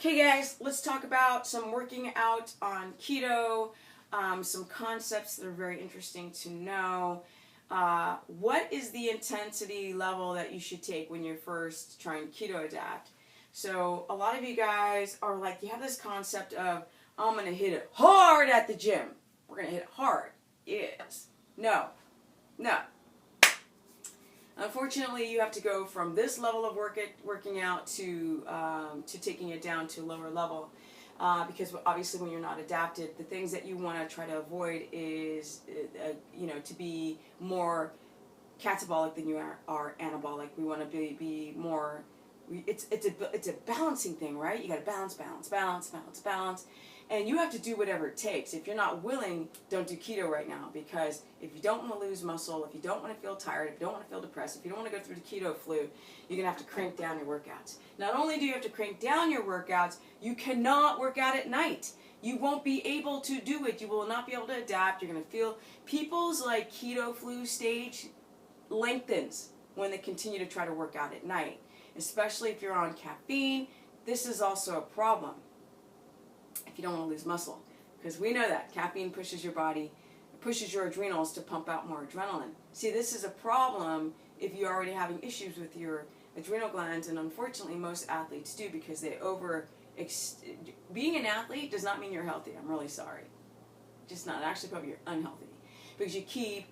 Hey guys, let's talk about some working out on keto, some concepts that are very interesting to know. What is the intensity level that you should take when you're first trying keto adapt? So a lot of you guys are like, you have this concept of, I'm going to hit it hard at the gym. We're going to hit it hard. Yes. No. Unfortunately, you have to go from this level of working out to taking it down to a lower level, because obviously when you're not adapted, the things that you want to try to avoid is, to be more catabolic than you are anabolic. We want to be more. It's a balancing thing, right? You got to balance. And you have to do whatever it takes. If you're not willing, don't do keto right now, because if you don't want to lose muscle, if you don't want to feel tired, if you don't want to feel depressed, if you don't want to go through the keto flu, you're going to have to crank down your workouts. Not only do you have to crank down your workouts, you cannot work out at night. You won't be able to do it. You will not be able to adapt. You're going to feel people's keto flu stage lengthens when they continue to try to work out at night, especially if you're on caffeine. This is also a problem if you don't want to lose muscle, because we know that caffeine pushes your body, pushes your adrenals to pump out more adrenaline. See, this is a problem if you're already having issues with your adrenal glands, and unfortunately most athletes do, because they being an athlete does not mean you're healthy. I'm really sorry. Just not. Actually, probably you're unhealthy, because you keep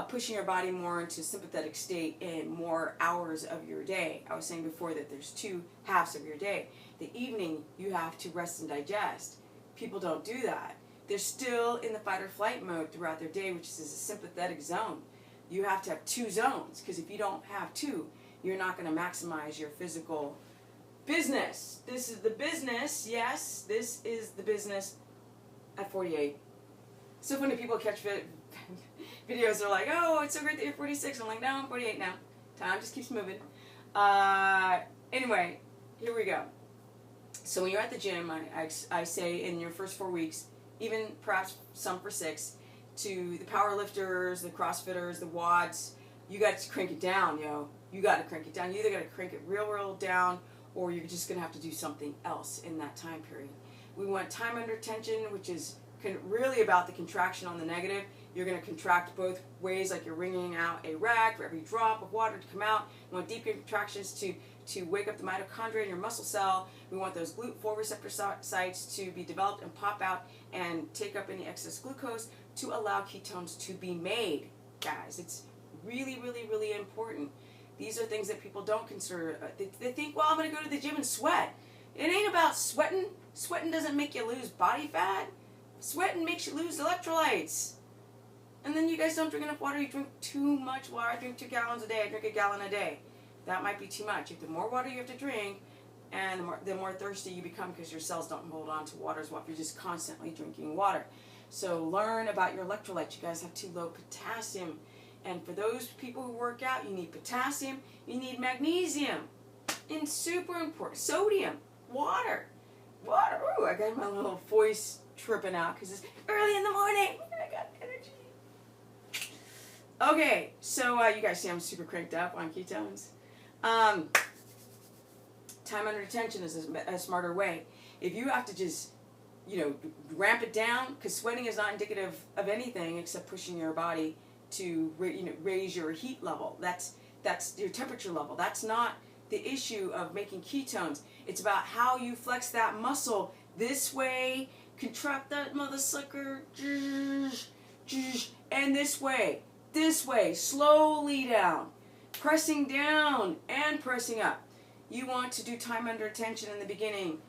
pushing your body more into sympathetic state in more hours of your day. I was saying before that there's two halves of your day. The evening, you have to rest and digest. People don't do that. They're still in the fight or flight mode throughout their day, which is a sympathetic zone. You have to have two zones, because if you don't have two, you're not going to maximize your physical business. This is the business. Yes, this is the business at 48. So funny, people catch videos are like, oh, it's so great that you're 46. I'm like, no, I'm 48 now. Time just keeps moving. Anyway, here we go. So when you're at the gym, I say in your first 4 weeks, even perhaps some for 6, to the power lifters, the CrossFitters, the WODs, you got to crank it down, yo. You got to crank it down. You either got to crank it real down, or you're just going to have to do something else in that time period. We want time under tension, which is really about the contraction on the negative. You're going to contract both ways, like you're wringing out a rag for every drop of water to come out. We want deep contractions to wake up the mitochondria in your muscle cell. We want those GLUT4 receptor sites to be developed and pop out and take up any excess glucose to allow ketones to be made. Guys, it's really important. These are things that people don't consider. They think, well, I'm going to go to the gym and sweat. It ain't about sweating. Sweating doesn't make you lose body fat. Sweating makes you lose electrolytes. And then you guys don't drink enough water. You drink too much water. I drink 2 gallons a day. I drink 1 gallon a day. That might be too much. The more water you have to drink, and the more thirsty you become, because your cells don't hold on to water as well if you're just constantly drinking water. So learn about your electrolytes. You guys have too low potassium. And for those people who work out, you need potassium, you need magnesium, and super important, sodium, water. Ooh, I got my little voice tripping out because it's early in the morning. I got energy. Okay, so you guys see I'm super cranked up on ketones. Time under tension is a smarter way. If you have to just, ramp it down, because sweating is not indicative of anything except pushing your body to raise your heat level. That's your temperature level. That's not the issue of making ketones. It's about how you flex that muscle this way, contract that mother sucker, and this way, slowly down, pressing down and pressing up. You want to do time under tension in the beginning,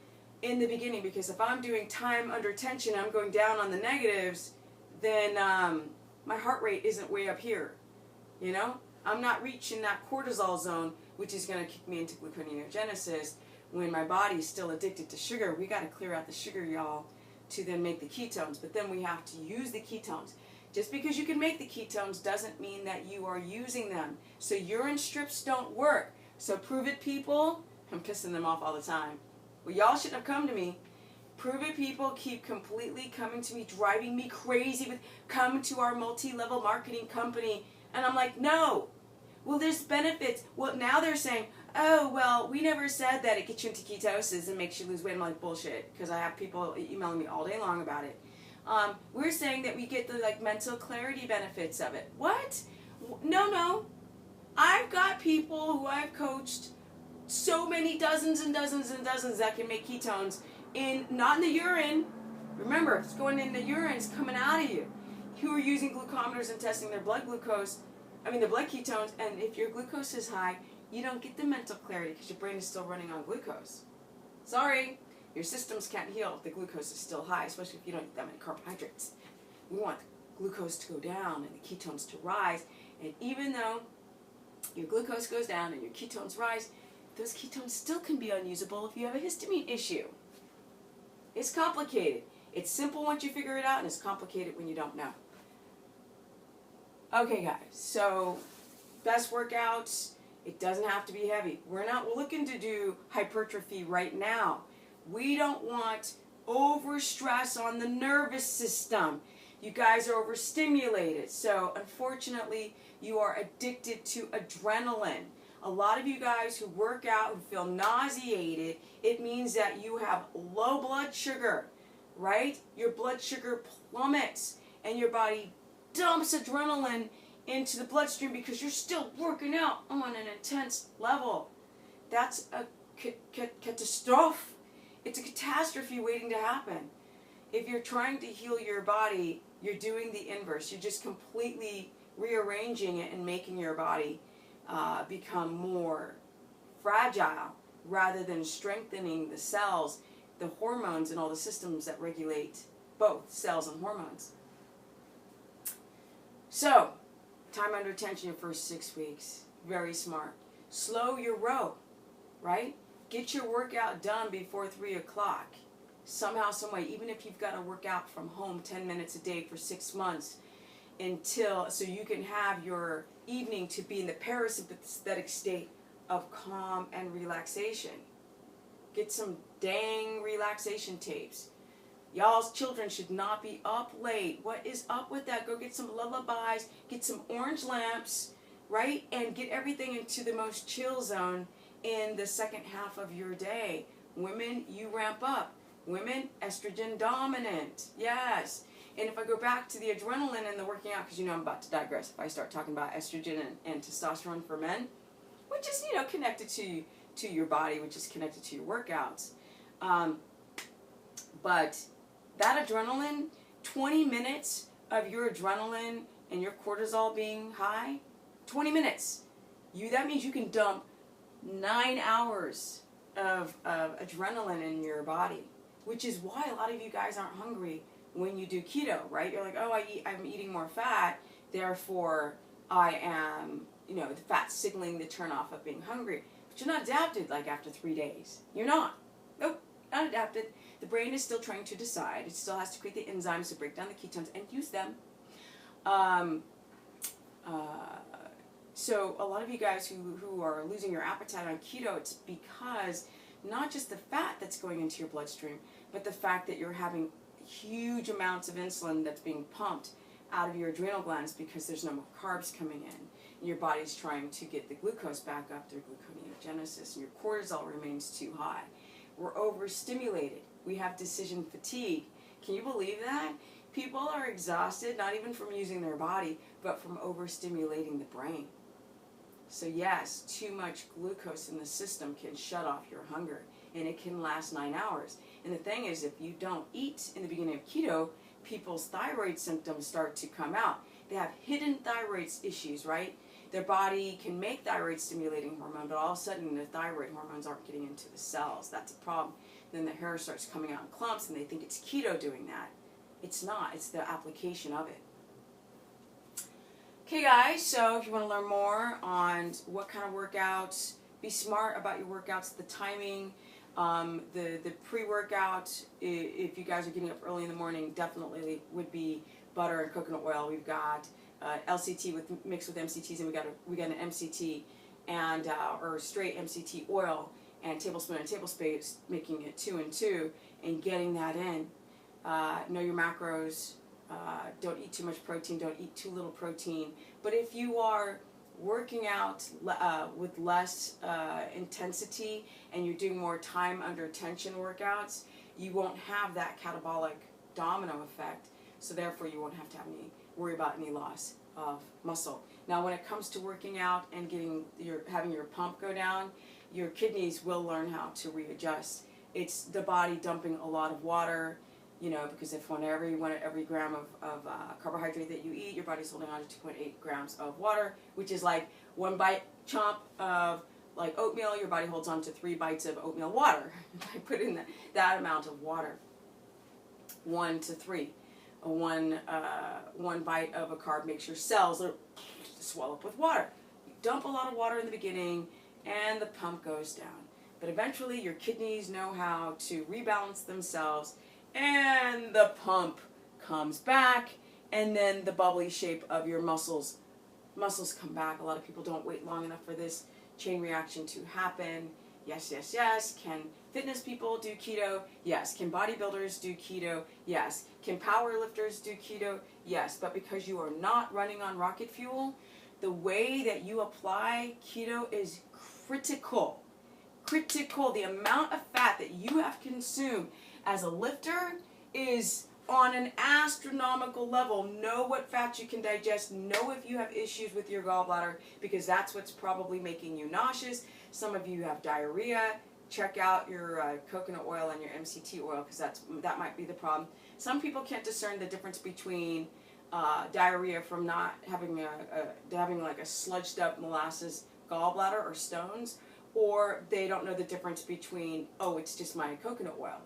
because if I'm doing time under tension, I'm going down on the negatives, then my heart rate isn't way up here. I'm not reaching that cortisol zone, which is going to kick me into gluconeogenesis when my body's still addicted to sugar. We got to clear out the sugar, y'all, to then make the ketones. But then we have to use the ketones. Just because you can make the ketones doesn't mean that you are using them. So urine strips don't work. So prove it, people. I'm pissing them off all the time. Well, y'all shouldn't have come to me. Prove it, people keep completely coming to me, driving me crazy with come to our multi-level marketing company. And I'm like, no. Well, there's benefits. Well, now they're saying, oh, well, we never said that it gets you into ketosis and makes you lose weight. I'm like, bullshit, because I have people emailing me all day long about it. We're saying that we get the like mental clarity benefits of it. What? No. I've got people who I've coached, so many dozens and dozens and dozens that can make ketones not in the urine. Remember, if it's going in the urine, it's coming out of you. Who are using glucometers and testing their blood glucose, their blood ketones, and if your glucose is high, you don't get the mental clarity because your brain is still running on glucose. Sorry, your systems can't heal if the glucose is still high, especially if you don't eat that many carbohydrates. We want the glucose to go down and the ketones to rise, and even though your glucose goes down and your ketones rise, those ketones still can be unusable if you have a histamine issue. It's complicated. It's simple once you figure it out, and it's complicated when you don't know. Okay, guys, so best workouts, it doesn't have to be heavy. We're looking to do hypertrophy right now. We don't want overstress on the nervous system. You guys are overstimulated, so unfortunately, you are addicted to adrenaline. A lot of you guys who work out and feel nauseated, it means that you have low blood sugar, right? Your blood sugar plummets, and your body dumps adrenaline into the bloodstream because you're still working out on an intense level. That's a catastrophe. It's a catastrophe waiting to happen. If you're trying to heal your body, you're doing the inverse. You're just completely rearranging it and making your body become more fragile rather than strengthening the cells, the hormones, and all the systems that regulate both cells and hormones. So, time under tension your first 6 weeks. Very smart. Slow your row, right? Get your workout done before 3 o'clock. Somehow, some way, even if you've got to work out from home 10 minutes a day for 6 months, so you can have your evening to be in the parasympathetic state of calm and relaxation. Get some dang relaxation tapes. Y'all's children should not be up late. What is up with that? Go get some lullabies, get some orange lamps, right? And get everything into the most chill zone in the second half of your day. Women, you ramp up. Women, estrogen dominant. Yes. And if I go back to the adrenaline and the working out, because I'm about to digress if I start talking about estrogen and testosterone for men, which is, connected to your body, which is connected to your workouts. But that adrenaline, 20 minutes of your adrenaline and your cortisol being high, 20 minutes. That means you can dump 9 hours of adrenaline in your body, which is why a lot of you guys aren't hungry when you do keto, right? You're like, oh, I'm eating more fat, therefore I am, the fat signaling the turn off of being hungry. But you're not adapted like after 3 days. You're not. Nope, not adapted. The brain is still trying to decide. It still has to create the enzymes to break down the ketones and use them. So a lot of you guys who are losing your appetite on keto, it's because not just the fat that's going into your bloodstream, but the fact that you're having huge amounts of insulin that's being pumped out of your adrenal glands because there's no more carbs coming in. And your body's trying to get the glucose back up through gluconeogenesis, and your cortisol remains too high. We're overstimulated. We have decision fatigue. Can you believe that? People are exhausted, not even from using their body, but from overstimulating the brain. So yes, too much glucose in the system can shut off your hunger, and it can last 9 hours. And the thing is, if you don't eat in the beginning of keto, people's thyroid symptoms start to come out. They have hidden thyroid issues, right? Their body can make thyroid stimulating hormone, but all of a sudden the thyroid hormones aren't getting into the cells. That's a problem. Then the hair starts coming out in clumps, and they think it's keto doing that. It's not. It's the application of it. Okay, guys, so if you want to learn more on what kind of workouts, be smart about your workouts, the timing, the pre-workout, if you guys are getting up early in the morning, definitely would be butter and coconut oil. We've got LCT mixed with MCTs, and we got an MCT and or straight MCT oil and tablespoon and tablespoon, making it 2 and 2, and getting that in. Know your macros. Don't eat too much protein. Don't eat too little protein. But if you are working out with less intensity and you're doing more time under tension workouts, you won't have that catabolic domino effect. So therefore, you won't have to worry about any loss of muscle. Now, when it comes to working out and having your pump go down, your kidneys will learn how to readjust. It's the body dumping a lot of water, because if every gram of carbohydrate that you eat, your body's holding on to 2.8 grams of water, which is like one bite chomp of like oatmeal, your body holds on to 3 bites of oatmeal water. I put in that amount of water, 1 to 3. One bite of a carb makes your cells swell up with water. You dump a lot of water in the beginning, and the pump goes down. But eventually, your kidneys know how to rebalance themselves, and the pump comes back, and then the bubbly shape of your muscles come back. A lot of people don't wait long enough for this chain reaction to happen. Yes, yes, yes. Can fitness people do keto? Yes. Can bodybuilders do keto? Yes. Can powerlifters do keto? Yes. But because you are not running on rocket fuel, the way that you apply keto is critical. Critical. The amount of fat that you have consumed as a lifter is on an astronomical level. Know what fats you can digest. Know if you have issues with your gallbladder, because that's what's probably making you nauseous. Some of you have diarrhea. Check out your coconut oil and your MCT oil, because that might be the problem. Some people can't discern the difference between diarrhea from not having having like a sludged up molasses gallbladder or stones, or they don't know the difference between, oh, it's just my coconut oil.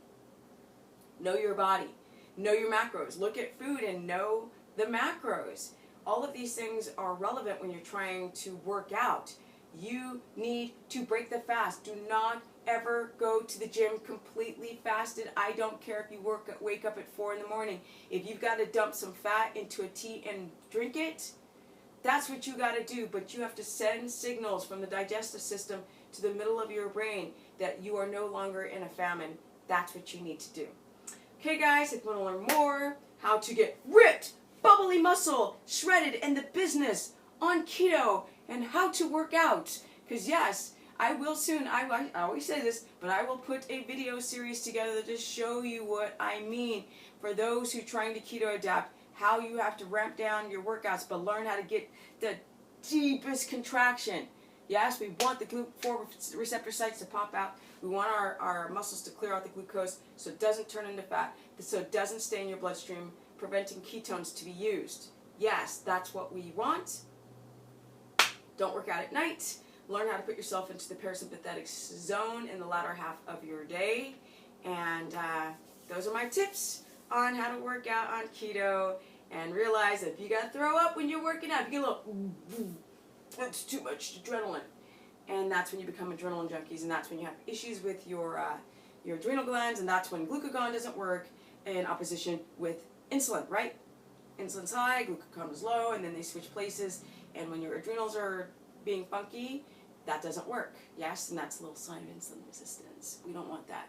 Know your body. Know your macros. Look at food and know the macros. All of these things are relevant when you're trying to work out. You need to break the fast. Do not ever go to the gym completely fasted. I don't care if you wake up at 4 in the morning. If you've got to dump some fat into a tea and drink it, that's what you got to do. But you have to send signals from the digestive system to the middle of your brain that you are no longer in a famine. That's what you need to do. Okay, guys, if you want to learn more how to get ripped, bubbly muscle, shredded, and the business on keto, and how to work out, because yes, I will soon, I always say this, but I will put a video series together to show you what I mean for those who are trying to keto adapt, how you have to ramp down your workouts, but learn how to get the deepest contraction. Yes, we want the GLUT4 receptor sites to pop out. We want our muscles to clear out the glucose so it doesn't turn into fat, so it doesn't stay in your bloodstream, preventing ketones to be used. Yes, that's what we want. Don't work out at night. Learn how to put yourself into the parasympathetic zone in the latter half of your day. And those are my tips on how to work out on keto. And realize that if you got to throw up when you're working out, if you get a little, it's too much adrenaline. And that's when you become adrenaline junkies, and that's when you have issues with your adrenal glands, and that's when glucagon doesn't work in opposition with insulin, right? Insulin's high, glucagon is low, and then they switch places. And when your adrenals are being funky, that doesn't work. Yes, and that's a little sign of insulin resistance. We don't want that.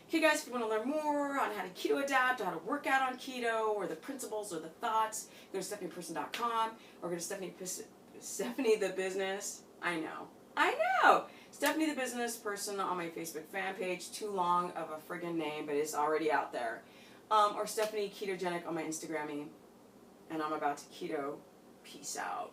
Okay, guys, if you want to learn more on how to keto adapt, or how to work out on keto, or the principles or the thoughts, go to stephanieperson.com or go to Stephanie the Business. I know. Stephanie the Business Person on my Facebook fan page. Too long of a friggin' name, but it's already out there. Or Stephanie Ketogenic on my Instagram. And I'm about to keto. Peace out.